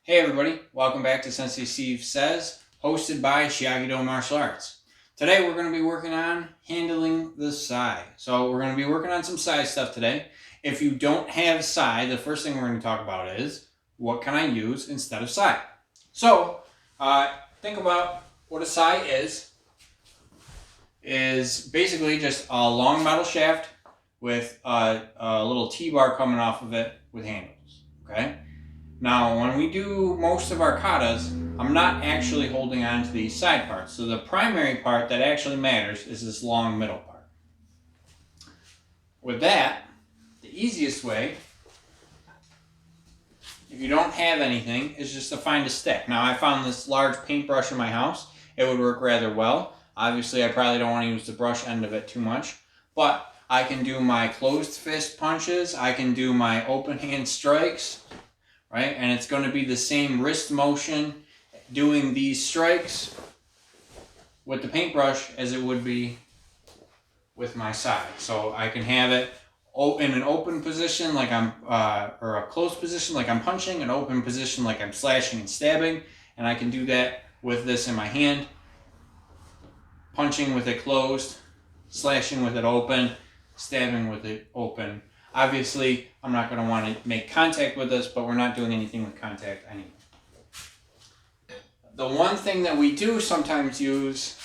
Hey everybody, welcome back to Sensei Steve Says, hosted by Shiage Do Martial Arts. Today we're going to be working on handling the sai. So we're going to be working on some sai stuff today. If you don't have sai, the first thing we're going to talk about is, what can I use instead of sai? So, think about what a sai is basically just a long metal shaft with a little T-bar coming off of it with handles, okay? Now, when we do most of our katas, I'm not actually holding on to these side parts. So the primary part that actually matters is this long middle part. With that, the easiest way, if you don't have anything, is just to find a stick. Now, I found this large paintbrush in my house. It would work rather well. Obviously, I probably don't want to use the brush end of it too much. But I can do my closed fist punches. I can do my open hand strikes. Right? And it's going to be the same wrist motion doing these strikes with the paintbrush as it would be with my side. So I can have it in an open position like I'm, or a closed position like I'm punching, an open position like I'm slashing and stabbing, and I can do that with this in my hand, punching with it closed, slashing with it open, stabbing with it open. Obviously, I'm not going to want to make contact with this, but we're not doing anything with contact anyway. The one thing that we do sometimes use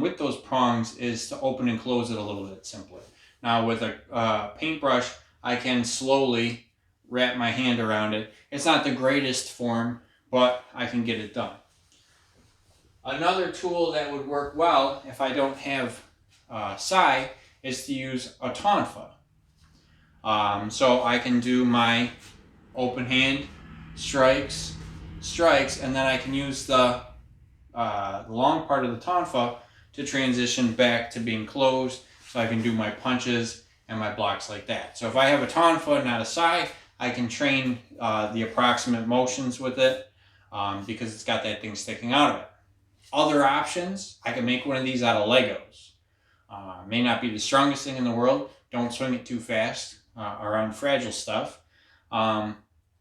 with those prongs is to open and close it a little bit simpler. Now, with a paintbrush, I can slowly wrap my hand around it. It's not the greatest form, but I can get it done. Another tool that would work well if I don't have sai is to use a tonfa. So I can do my open hand strikes, and then I can use the long part of the tonfa to transition back to being closed, so I can do my punches and my blocks like that. So if I have a tonfa, not a sai, I can train the approximate motions with it because it's got that thing sticking out of it. Other options, I can make one of these out of Legos. May not be the strongest thing in the world. Don't swing it too fast around fragile stuff.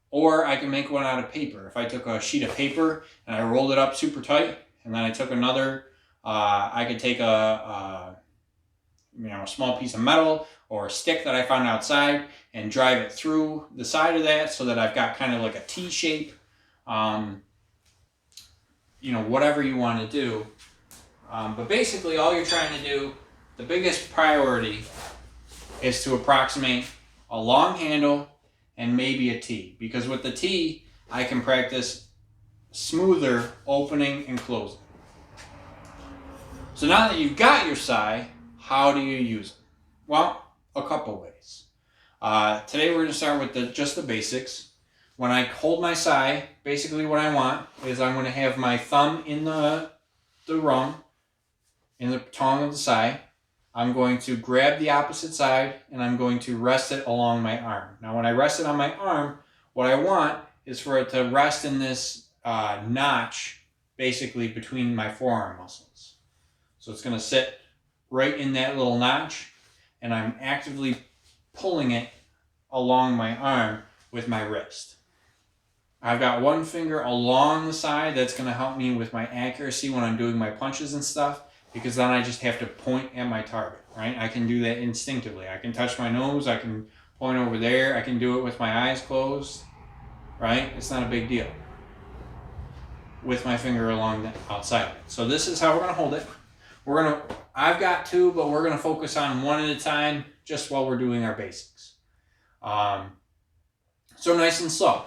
Or I can make one out of paper. If I took a sheet of paper and I rolled it up super tight, and then I took another, I could take a small piece of metal or a stick that I found outside and drive it through the side of that so that I've got kind of like a T shape. Whatever you want to do. But basically all you're trying to do, the biggest priority is to approximate a long handle and maybe a T. Because with the T, I can practice smoother opening and closing. So now that you've got your sai, how do you use it? Well, a couple ways. Today we're going to start with just the basics. When I hold my sai, basically what I want is I'm going to have my thumb in the rung, in the tongue of the sai. I'm going to grab the opposite side and I'm going to rest it along my arm. Now when I rest it on my arm, what I want is for it to rest in this notch basically between my forearm muscles. So it's going to sit right in that little notch and I'm actively pulling it along my arm with my wrist. I've got one finger along the side that's going to help me with my accuracy when I'm doing my punches and stuff, because then I just have to point at my target, right? I can do that instinctively. I can touch my nose, I can point over there, I can do it with my eyes closed, right? It's not a big deal. With my finger along the outside of it. So this is how we're gonna hold it. I've got two, but we're gonna focus on one at a time just while we're doing our basics. So nice and slow.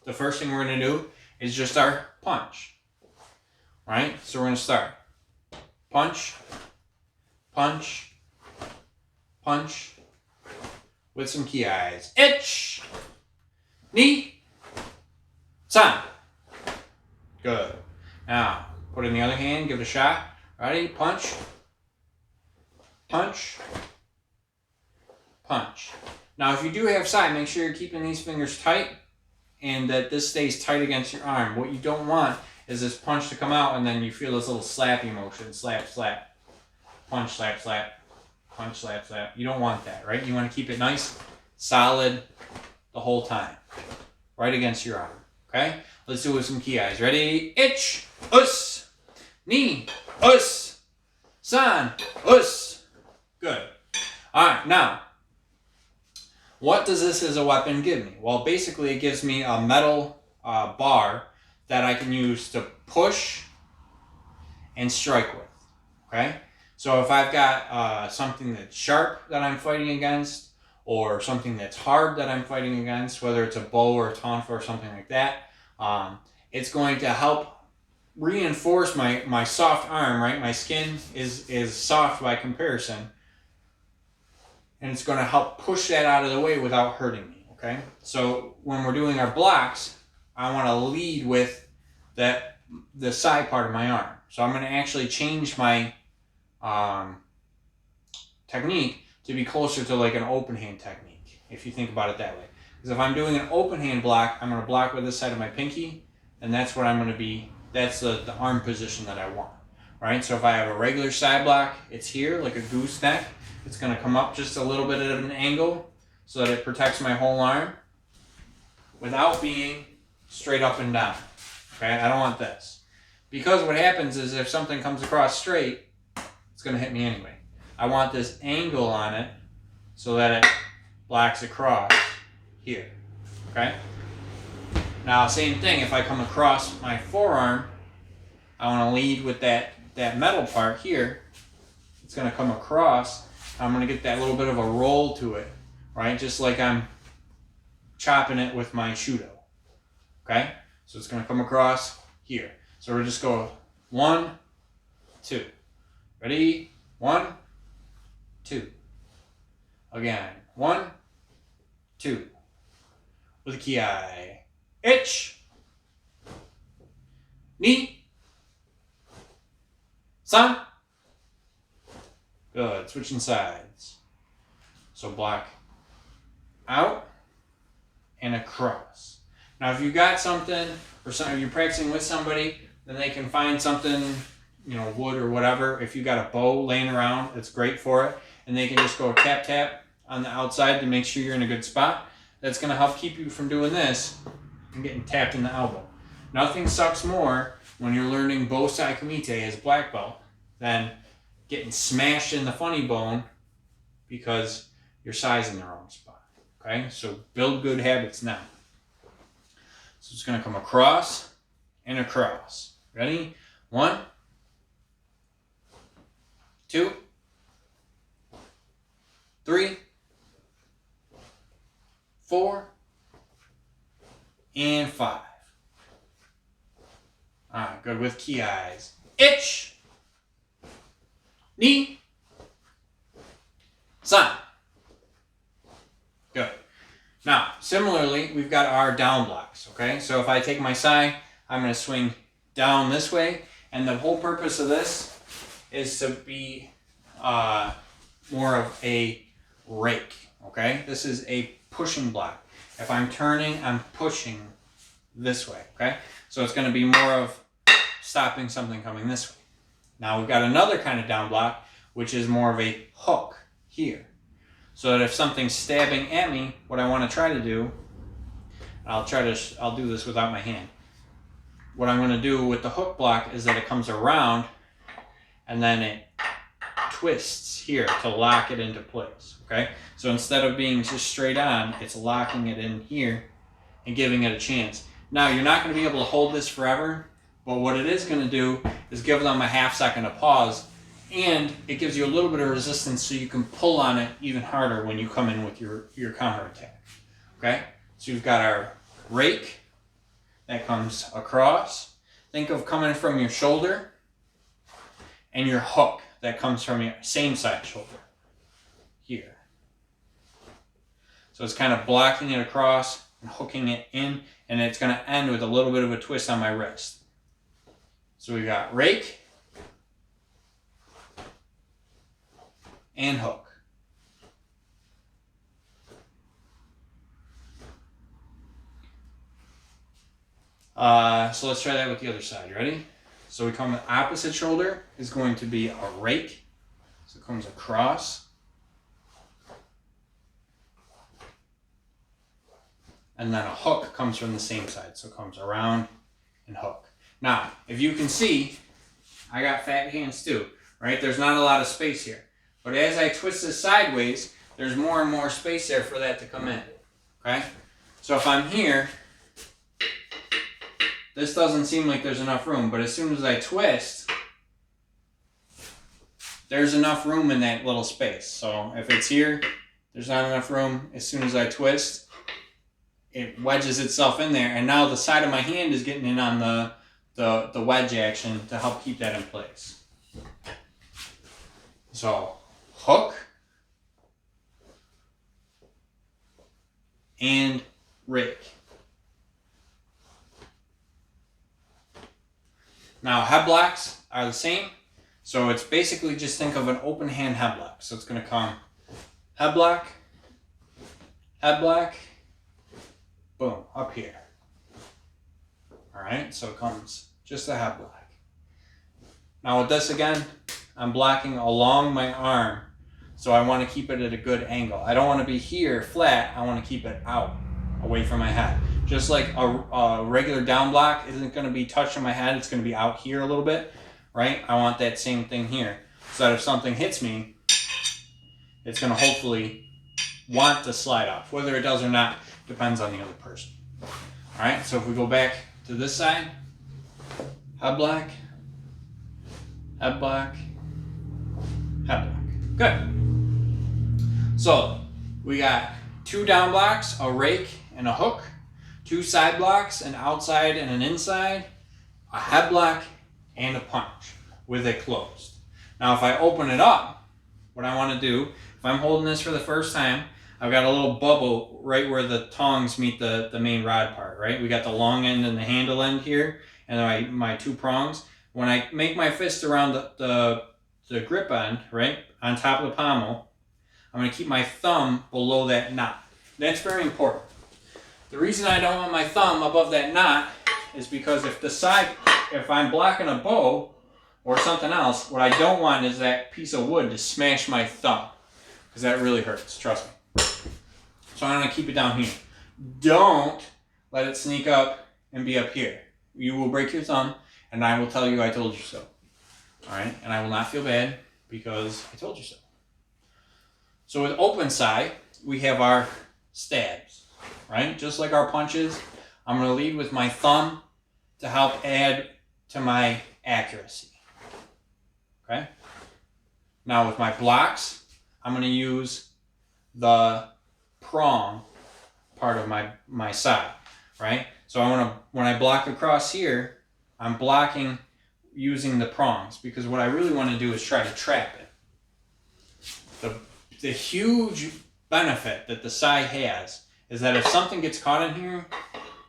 The first thing we're gonna do is just our punch, right? So we're gonna start. Punch, punch, punch, with some key eyes. Ich, ni, san. Good. Now, put it in the other hand, give it a shot. Ready? Punch, punch, punch. Now, if you do have sai, make sure you're keeping these fingers tight and that this stays tight against your arm. What you don't want is this punch to come out and then you feel this little slappy motion. Slap, slap. Punch, slap, slap. Punch, slap, slap. You don't want that, right? You want to keep it nice, solid the whole time. Right against your arm. Okay? Let's do it with some ki-eyes. Ready? Ich, us, ni, us, san, us. Good. Alright, now, what does this as a weapon give me? Well, basically it gives me a metal bar that I can use to push and strike with. Okay? So if I've got something that's sharp that I'm fighting against, or something that's hard that I'm fighting against, whether it's a bow or a tonfa or something like that, it's going to help reinforce my soft arm, right? My skin is soft by comparison, and it's going to help push that out of the way without hurting me, okay? So when we're doing our blocks, I want to lead with the side part of my arm. So I'm going to actually change my technique to be closer to like an open hand technique, if you think about it that way. Because if I'm doing an open hand block, I'm going to block with this side of my pinky, and that's what I'm going to be, that's the arm position that I want, right? So if I have a regular side block, it's here, like a gooseneck. It's going to come up just a little bit at an angle so that it protects my whole arm without being straight up and down, okay? I don't want this. Because what happens is if something comes across straight, it's going to hit me anyway. I want this angle on it so that it blocks across here, okay? Now, same thing, if I come across my forearm, I want to lead with that metal part here. It's going to come across. I'm going to get that little bit of a roll to it, right? Just like I'm chopping it with my shudo, okay? So it's going to come across here. So we'll just go 1, 2. Ready? 1, 2. Again. 1, 2. With a ki-eye. Ich. Ni. San. Good. Switching sides. So block out and across. Now if you got something, or if you're practicing with somebody, then they can find something, you know, wood or whatever. If you got a bow laying around, it's great for it. And they can just go tap tap on the outside to make sure you're in a good spot. That's going to help keep you from doing this and getting tapped in the elbow. Nothing sucks more when you're learning Bosai Kumite as a black belt than getting smashed in the funny bone because your size in the wrong spot. Okay, so build good habits now. So it's going to come across and across. Ready? 1, 2, 3, 4, and 5. Alright, good with ki-eyes. Ich, ni, san. Good. Now, similarly, we've got our down blocks, okay? So if I take my sai, I'm going to swing down this way, and the whole purpose of this is to be more of a rake, okay? This is a pushing block. If I'm turning, I'm pushing this way, okay? So it's going to be more of stopping something coming this way. Now we've got another kind of down block, which is more of a hook here. So that if something's stabbing at me, what I want to try to do, I'll do this without my hand. What I'm going to do with the hook block is that it comes around and then it twists here to lock it into place, okay? So instead of being just straight on, it's locking it in here and giving it a chance. Now, you're not going to be able to hold this forever, but what it is going to do is give them a half second of pause, and it gives you a little bit of resistance so you can pull on it even harder when you come in with your counter attack, okay? So you've got our rake that comes across. Think of coming from your shoulder, and your hook that comes from your same side shoulder here. So it's kind of blocking it across and hooking it in, and it's going to end with a little bit of a twist on my wrist. So we got rake and hook. So let's try that with the other side. Ready? So we come, the opposite shoulder is going to be a rake. So it comes across. and then a hook comes from the same side. So it comes around and hook. Now, if you can see, I got fat hands too, right? There's not a lot of space here. But as I twist this sideways, there's more and more space there for that to come in, okay? So if I'm here, this doesn't seem like there's enough room, but as soon as I twist, there's enough room in that little space. So if it's here, there's not enough room. As soon as I twist, it wedges itself in there, and now the side of my hand is getting in on the wedge action to help keep that in place. So hook and rake. Now head blocks are the same, so it's basically just think of an open hand head block. So it's going to come head block, boom, up here. All right, so it comes just a head block. Now with this again, I'm blocking along my arm, so I want to keep it at a good angle. I don't want to be here flat, I want to keep it out, away from my head. Just like a regular down block isn't going to be touching my head, it's going to be out here a little bit, right? I want that same thing here, so that if something hits me, it's going to hopefully want to slide off. Whether it does or not depends on the other person. All right, so if we go back to this side, head block, head block, head block. Good. So we got 2 down blocks, a rake and a hook, 2 side blocks, an outside and an inside, a head block, and a punch with it closed. Now if I open it up, what I want to do, if I'm holding this for the first time, I've got a little bubble right where the tongs meet the main rod part, right? We got the long end and the handle end here, and my 2 prongs. When I make my fist around the grip end, right, on top of the pommel, I'm going to keep my thumb below that knot. That's very important. The reason I don't want my thumb above that knot is because if I'm blocking a bow or something else, what I don't want is that piece of wood to smash my thumb, because that really hurts, trust me. So I'm going to keep it down here. Don't let it sneak up and be up here. You will break your thumb, and I will tell you I told you so. All right, and I will not feel bad because I told you so. So with open side, we have our stabs, right? Just like our punches, I'm going to lead with my thumb to help add to my accuracy. Okay? Now with my blocks, I'm going to use the prong part of my side, right? So when I block across here, I'm blocking using the prongs, because what I really want to do is try to trap it. The huge benefit that the sai has is that if something gets caught in here,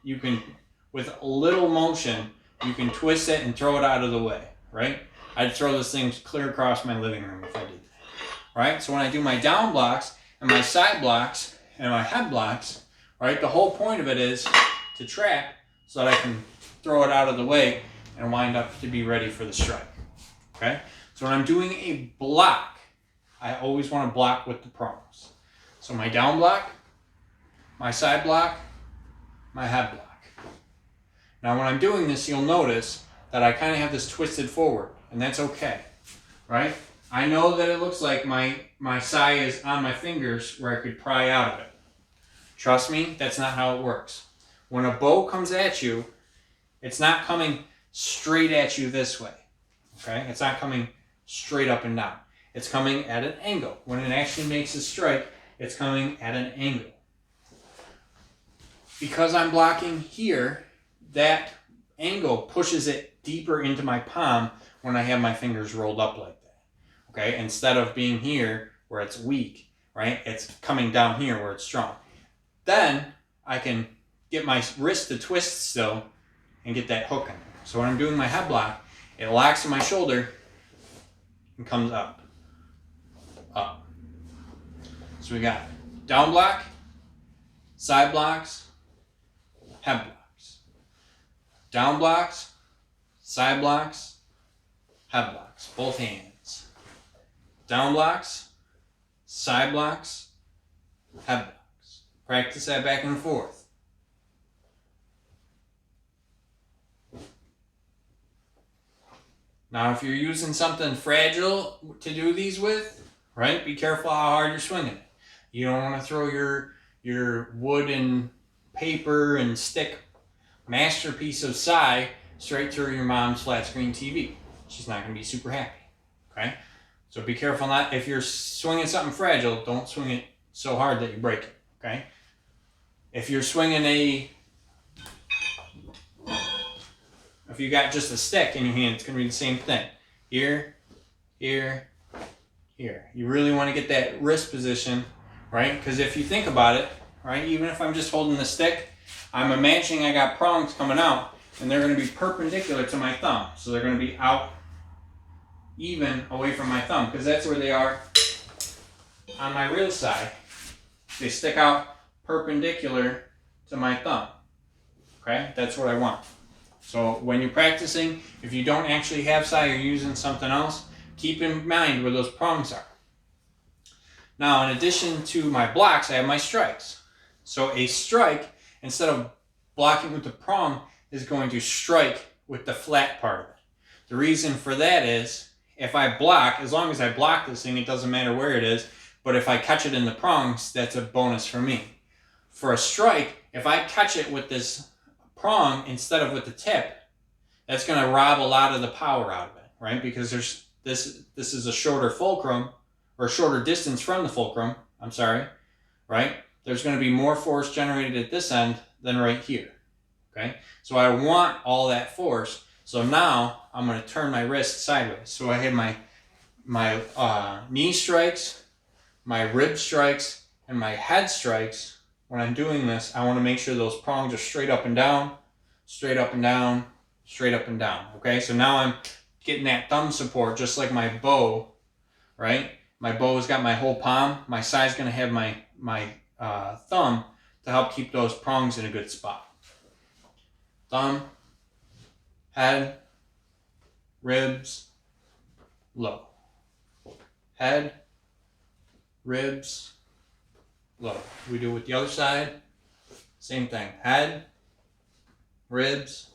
you can, with a little motion, you can twist it and throw it out of the way, right? I'd throw this thing clear across my living room if I did that, right? So when I do my down blocks and my side blocks and my head blocks, right, the whole point of it is to trap so that I can throw it out of the way and wind up to be ready for the strike, okay? So when I'm doing a block, I always want to block with the prongs. So my down block, my side block, my head block. Now when I'm doing this, you'll notice that I kind of have this twisted forward, and that's okay, right? I know that it looks like my sai is on my fingers where I could pry out of it. Trust me, that's not how it works. When a bow comes at you, it's not coming straight at you this way, okay? It's not coming straight up and down. It's coming at an angle. When it actually makes a strike, it's coming at an angle. Because I'm blocking here, that angle pushes it deeper into my palm when I have my fingers rolled up like that, okay? Instead of being here where it's weak, right? It's coming down here where it's strong. Then I can get my wrist to twist still and get that hook in there. So when I'm doing my head block, it locks in my shoulder and comes up. Up. So we got down block, side blocks, head blocks. Down blocks, side blocks, head blocks, both hands. Down blocks, side blocks, head blocks. Practice that back and forth. Now, if you're using something fragile to do these with, right, be careful how hard you're swinging it. You don't want to throw your wood and paper and stick masterpiece of Sai straight through your mom's flat screen TV. She's not going to be super happy. Okay? So be careful not, if you're swinging something fragile, don't swing it so hard that you break it. Okay? If you're swinging if you got just a stick in your hand, it's going to be the same thing. Here, here, here. You really want to get that wrist position, right? Because if you think about it, right, even if I'm just holding the stick, I'm imagining I got prongs coming out, and they're going to be perpendicular to my thumb. So they're going to be out even away from my thumb, because that's where they are on my real side. They stick out perpendicular to my thumb. Okay? That's what I want. So when you're practicing, if you don't actually have Sai, you're using something else, keep in mind where those prongs are. Now, in addition to my blocks, I have my strikes. So a strike, instead of blocking with the prong, is going to strike with the flat part of it. The reason for that is, if I block, as long as I block this thing, it doesn't matter where it is, but if I catch it in the prongs, that's a bonus for me. For a strike, if I catch it with this prong instead of with the tip, that's going to rob a lot of the power out of it, right? Because there's this is a shorter fulcrum, or a shorter distance from the fulcrum, I'm sorry, right? There's going to be more force generated at this end than right here, okay? So I want all that force. So now I'm going to turn my wrist sideways. So I have my knee strikes, my rib strikes, and my head strikes. When I'm doing this, I want to make sure those prongs are straight up and down, straight up and down, straight up and down. Okay, so now I'm getting that thumb support just like my bow, right? My bow's got my whole palm. My side's going to have my thumb to help keep those prongs in a good spot. Thumb, head, ribs, low. Head, ribs, low. We do it with the other side. Same thing. Head, ribs,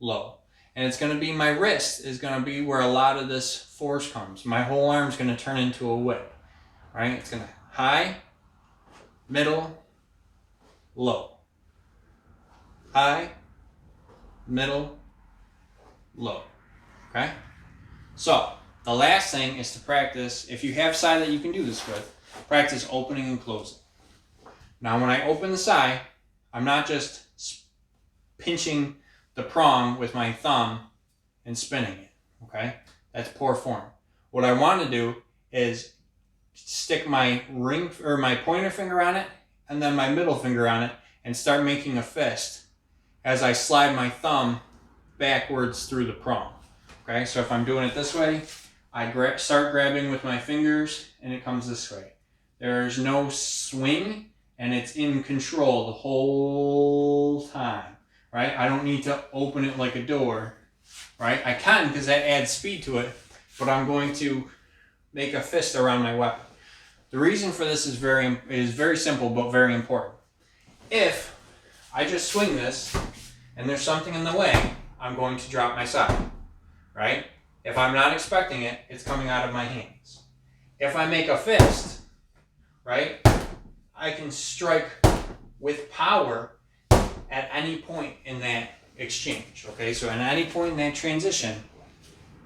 low. And it's going to be my wrist is going to be where a lot of this force comes. My whole arm is going to turn into a whip. Right? It's going to high, middle, low. High, middle, low. Okay? So, the last thing is to practice, if you have Sai that you can do this with, practice opening and closing. Now, when I open the Sai, I'm not just pinching the prong with my thumb and spinning it, okay? That's poor form. What I want to do is stick my ring or my pointer finger on it and then my middle finger on it and start making a fist as I slide my thumb backwards through the prong. Okay, so if I'm doing it this way, I start grabbing with my fingers and it comes this way. There's no swing and it's in control the whole time, right? I don't need to open it like a door, right? I can because that adds speed to it, but I'm going to make a fist around my weapon. The reason for this is very simple but very important. If I just swing this and there's something in the way, I'm going to drop my Sai, right? If I'm not expecting it, it's coming out of my hands. If I make a fist, right, I can strike with power at any point in that exchange, okay? So at any point in that transition,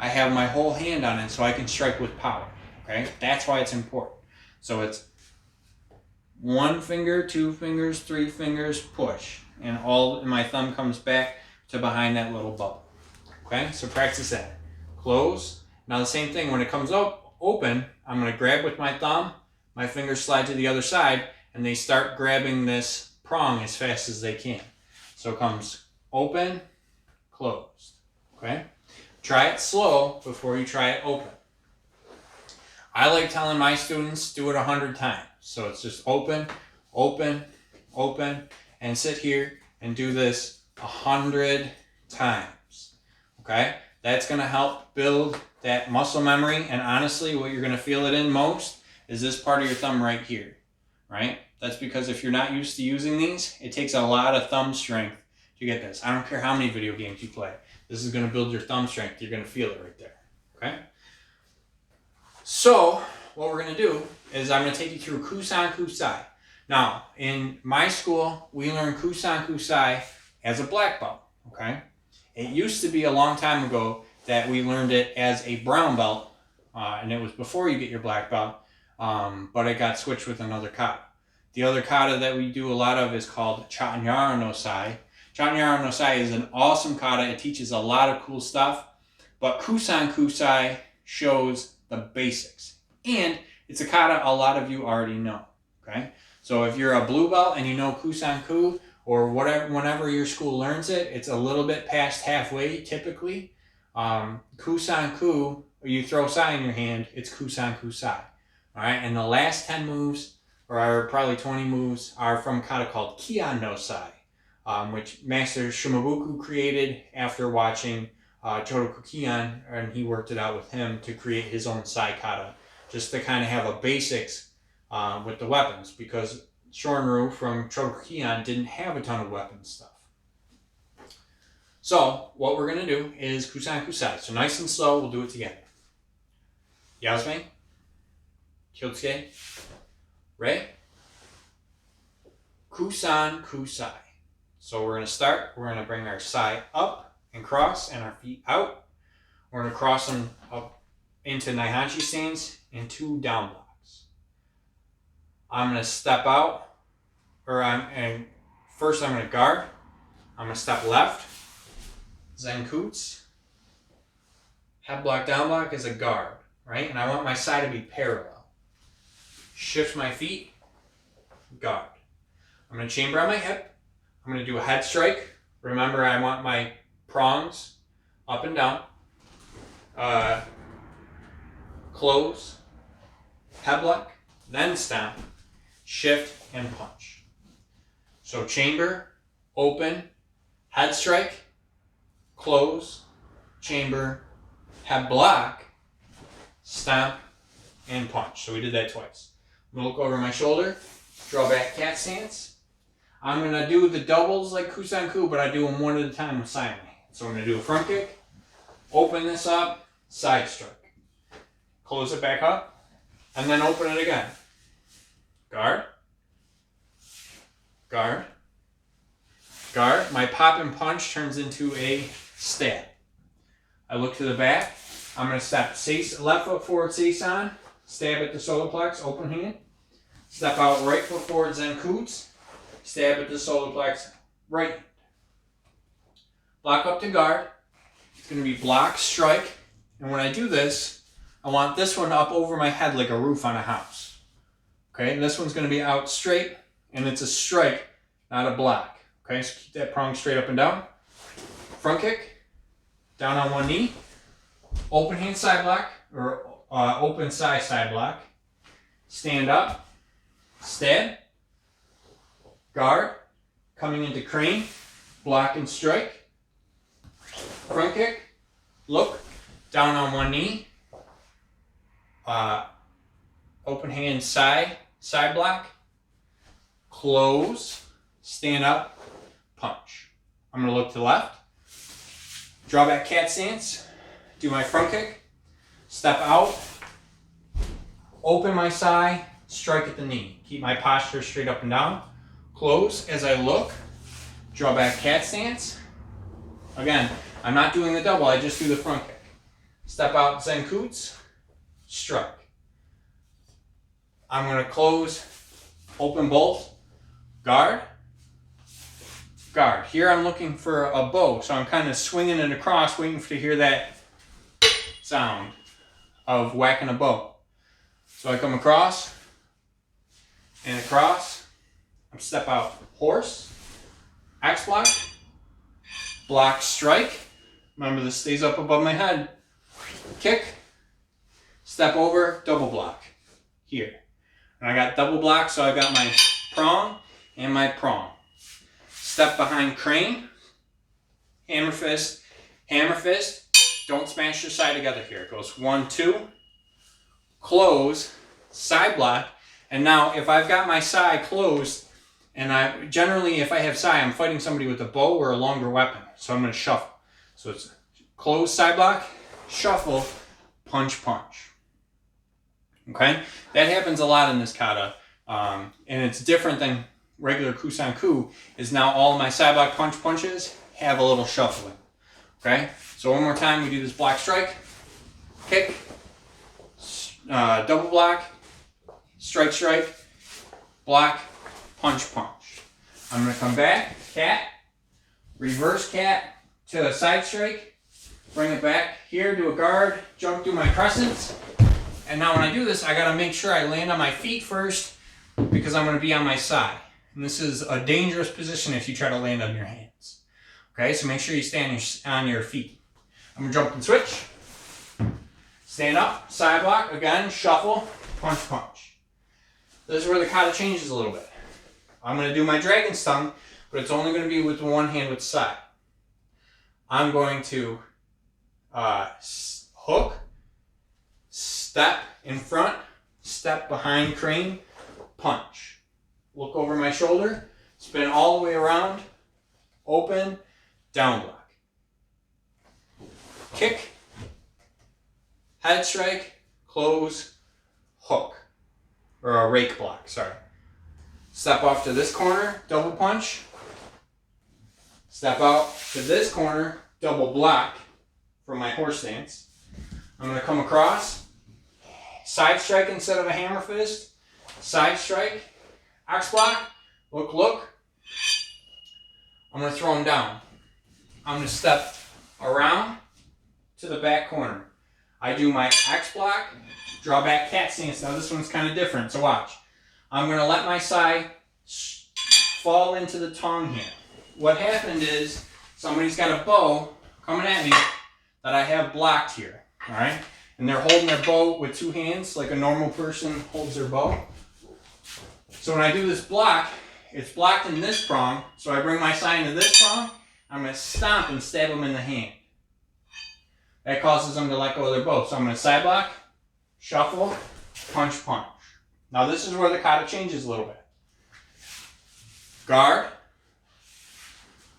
I have my whole hand on it so I can strike with power, okay? That's why it's important. So it's 1 finger, 2 fingers, 3 fingers, push. And my thumb comes back to behind that little bubble, okay? So practice that. Close. Now the same thing, when it comes up open, I'm going to grab with my thumb, my fingers slide to the other side, and they start grabbing this prong as fast as they can. So it comes open, closed, okay? Try it slow before you try it open. I like telling my students, do it 100 times. So it's just open, open, open, and sit here and do this 100 times, okay? That's going to help build that muscle memory, and honestly, what you're going to feel it in most is this part of your thumb right here, right? That's because if you're not used to using these, it takes a lot of thumb strength to get this. I don't care how many video games you play. This is going to build your thumb strength. You're going to feel it right there. Okay? So, what we're going to do is I'm going to take you through Kusanku Sai. Now, in my school, we learn Kusanku Sai as a black belt. Okay? It used to be a long time ago that we learned it as a brown belt, and it was before you get your black belt, but it got switched with another kata. The other kata that we do a lot of is called Chatanyara no Sai. Chatanyara no Sai is an awesome kata. It teaches a lot of cool stuff, but Kusanku Sai shows the basics. And it's a kata a lot of you already know. Okay? So if you're a blue belt and you know Kusanku, or whatever, whenever your school learns it, it's a little bit past halfway typically. Kusanku, you throw Sai in your hand, it's Kusanku Sai. All right, and the last 10 moves, or probably 20 moves, are from a kata called Kian no Sai, which Master Shimabuku created after watching Chodoku Kian, and he worked it out with him to create his own Sai kata, just to kind of have a basics with the weapons, because Isshin Ryu from Chodoku Kian didn't have a ton of weapon stuff. So, what we're going to do is Kusanku Sai. So nice and slow, we'll do it together. Yasume, Kyotsuke, Rei, Kusanku Sai. So we're going to start, we're going to bring our Sai up and cross and our feet out. We're going to cross them up into Naihanchi stance and 2 down blocks. I'm going to step out, first I'm going to guard. I'm going to step left, Zenkutsu. Head block, down block is a guard, right? And I want my Sai to be parallel. Shift my feet, guard. I'm going to chamber on my hip. I'm going to do a head strike. Remember, I want my prongs up and down. Close, head block, then stomp, shift, and punch. So chamber, open, head strike, close, chamber, head block, stomp, and punch. So we did that twice. I'm going to look over my shoulder, draw back cat stance. I'm going to do the doubles like Kusanku, but I do them one at a time with Sai. So I'm going to do a front kick, open this up, side strike. Close it back up, and then open it again. Guard, guard, guard. My pop and punch turns into a stab. I look to the back. I'm going to step left foot forward, seisan, stab at the solar plex, open hand. Step out right foot forward, zenkutsu, stab at the solar plex, right hand. Block up to guard. It's going to be block, strike. And when I do this, I want this one up over my head like a roof on a house. Okay, this one's going to be out straight, and it's a strike, not a block. Okay, so keep that prong straight up and down. Front kick, down on one knee. Open hand side block, or open side block. Stand up, stab, guard, coming into crane, block and strike. Front kick, look, down on one knee. Open hand side block, close, stand up, punch. I'm going to look to the left, draw back cat stance, do my front kick, step out, open my Sai, strike at the knee. Keep my posture straight up and down. Close as I look, draw back cat stance. Again, I'm not doing the double, I just do the front kick. Step out, zenkutsu, strike. I'm going to close, open both, guard, guard. Here I'm looking for a bow, so I'm kind of swinging it across, waiting to hear that sound of whacking a bow. So I come across, and across, I step out, horse, X block, block, strike. Remember, this stays up above my head. Kick, step over, double block, here. And I got double block, so I got my prong and my prong. Step behind crane, hammer fist, hammer fist. Don't smash your side together here. It goes 1, 2, close, side block. And now if I've got my side closed And I generally, if I have sai, I'm fighting somebody with a bow or a longer weapon. So I'm going to shuffle. So it's close sai block, shuffle, punch, punch. Okay? That happens a lot in this kata. And it's different than regular Kusanku, is now all my sai block punch punches have a little shuffling. Okay? So one more time, we do this block strike, kick, double block, strike, strike, block, punch, punch. I'm going to come back, cat, reverse cat to a side strike, bring it back here to a guard, jump through my crescents. And now when I do this, I got to make sure I land on my feet first because I'm going to be on my side. And this is a dangerous position if you try to land on your hands. Okay, so make sure you stand on your feet. I'm going to jump and switch. Stand up, side block, again, shuffle, punch, punch. This is where the kata changes a little bit. I'm going to do my dragon's tongue, but it's only going to be with one hand with side. I'm going to hook, step in front, step behind crane, punch. Look over my shoulder, spin all the way around, open, down block. Kick, head strike, close, hook. Or a rake block, sorry. Step off to this corner, double punch. Step out to this corner, double block for my horse stance. I'm going to come across, side strike instead of a hammer fist, side strike, X block, look, look. I'm going to throw him down. I'm going to step around to the back corner. I do my X block, draw back cat stance. Now this one's kind of different, so watch. I'm going to let my sai fall into the tongue here. What happened is somebody's got a bow coming at me that I have blocked here, all right? And they're holding their bow with two hands like a normal person holds their bow. So when I do this block, it's blocked in this prong, so I bring my sai into this prong, I'm going to stomp and stab them in the hand. That causes them to let go of their bow. So I'm going to side block, shuffle, punch, punch. Now this is where the kata changes a little bit. Guard,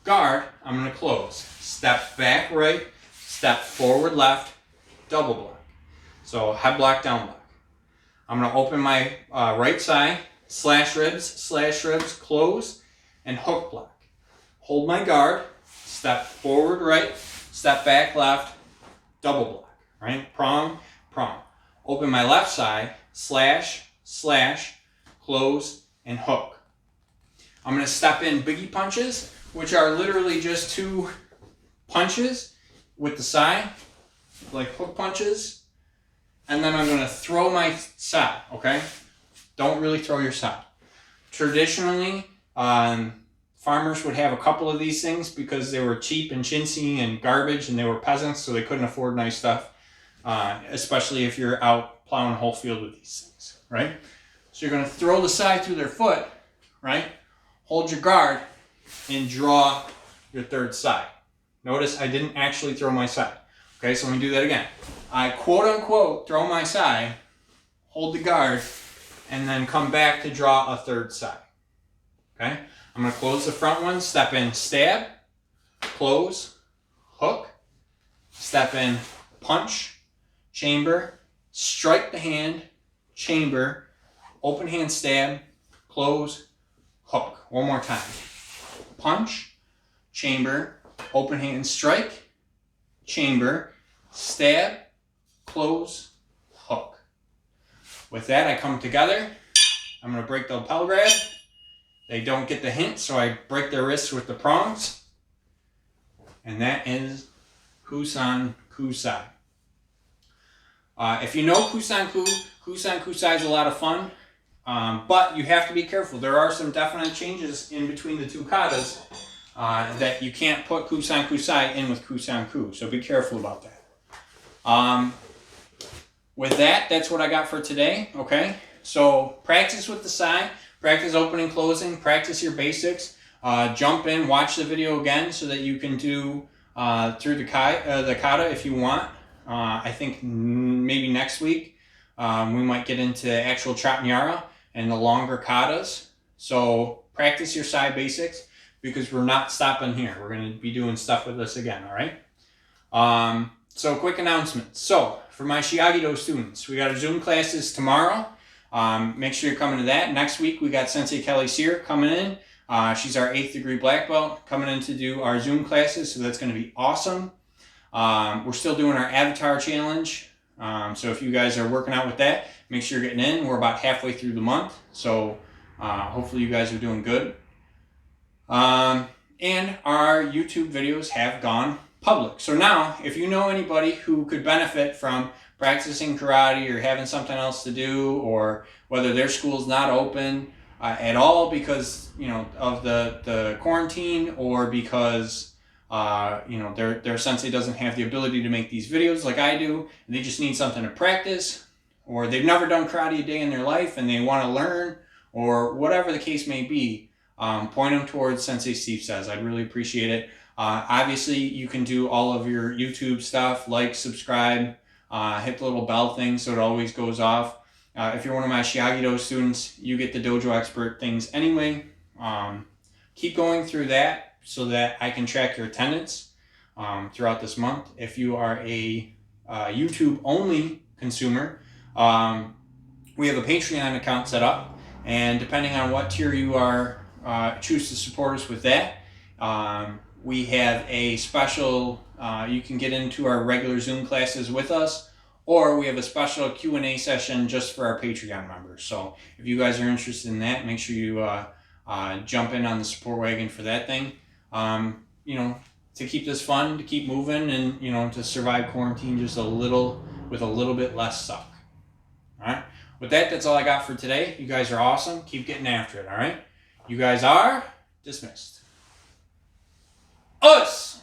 guard, I'm going to close. Step back right, step forward left, double block. So head block, down block. I'm going to open my right side, slash ribs, close, and hook block. Hold my guard, step forward right, step back left, double block, right? Prong, prong. Open my left side, slash, close, and hook. I'm going to step in biggie punches, which are literally just two punches with the side, like hook punches. And then I'm going to throw my side, okay? Don't really throw your side. Traditionally, farmers would have a couple of these things because they were cheap and chintzy and garbage and they were peasants, so they couldn't afford nice stuff, especially if you're out plowing a whole field with these things, right? So you're going to throw the side through their foot, right? Hold your guard and draw your third side. Notice I didn't actually throw my side. Okay, so let me do that again. I quote unquote throw my side, hold the guard, and then come back to draw a third side. Okay? I'm going to close the front one, step in, stab, close, hook, step in, punch, chamber, strike the hand, chamber, open hand stab, close, hook. One more time. Punch, chamber, open hand strike, chamber, stab, close, hook. With that, I come together. I'm going to break the lapel grab. They don't get the hint, so I break their wrists with the prongs. And that is Kusanku sai. If you know Kusanku sai is a lot of fun, but you have to be careful. There are some definite changes in between the two katas that you can't put Kusanku sai in with Kusanku, so be careful about that. With that, that's what I got for today, okay? So practice with the sai, practice opening, closing, practice your basics, jump in, watch the video again so that you can do through the kata if you want. I think maybe next week we might get into actual chop nyara and the longer katas. So practice your side basics because we're not stopping here. We're going to be doing stuff with this again, all right? So quick announcement. So for my Shiage Do students, we got our Zoom classes tomorrow. Make sure you're coming to that. Next week, we got Sensei Kelly Sear coming in. She's our 8th degree black belt coming in to do our Zoom classes, so that's going to be awesome. We're still doing our avatar challenge. So if you guys are working out with that, make sure you're getting in. We're about halfway through the month, so hopefully you guys are doing good. And our YouTube videos have gone public. So now, if you know anybody who could benefit from practicing karate or having something else to do, or whether their school's not open at all because, you know, of the quarantine, or because you know, their sensei doesn't have the ability to make these videos like I do, and they just need something to practice, or they've never done karate a day in their life and they want to learn, or whatever the case may be, point them towards Sensei Steve Says. I'd really appreciate it. Obviously, you can do all of your YouTube stuff, like, subscribe, hit the little bell thing so it always goes off. If you're one of my Shiage Do students, you get the Dojo Expert things anyway. Keep going through that so that I can track your attendance throughout this month. If you are a YouTube-only consumer, we have a Patreon account set up, and depending on what tier you are, choose to support us with that. We have a special, you can get into our regular Zoom classes with us, or we have a special Q&A session just for our Patreon members. So if you guys are interested in that, make sure you jump in on the support wagon for that thing. You know, to keep this fun, to keep moving, and, you know, to survive quarantine just with a little bit less suck. All right. With that, that's all I got for today. You guys are awesome. Keep getting after it. All right. You guys are dismissed. Us.